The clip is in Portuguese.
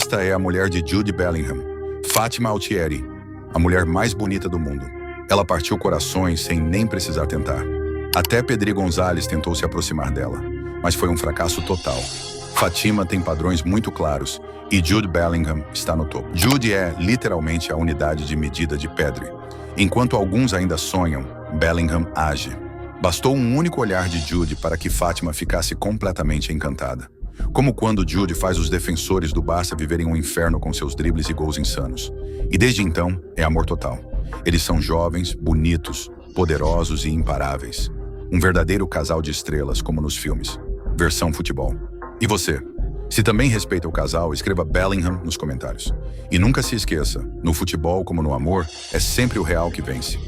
Esta é a mulher de Jude Bellingham, Fátima Altieri, a mulher mais bonita do mundo. Ela partiu corações sem nem precisar tentar. Até Pedri Gonzalez tentou se aproximar dela, mas foi um fracasso total. Fátima tem padrões muito claros e Jude Bellingham está no topo. Jude é, literalmente, a unidade de medida de Pedri. Enquanto alguns ainda sonham, Bellingham age. Bastou um único olhar de Jude para que Fátima ficasse completamente encantada. Como quando Jude faz os defensores do Barça viverem um inferno com seus dribles e gols insanos. E desde então, é amor total. Eles são jovens, bonitos, poderosos e imparáveis. Um verdadeiro casal de estrelas, como nos filmes. Versão futebol. E você? Se também respeita o casal, escreva Bellingham nos comentários. E nunca se esqueça, no futebol como no amor, é sempre o real que vence.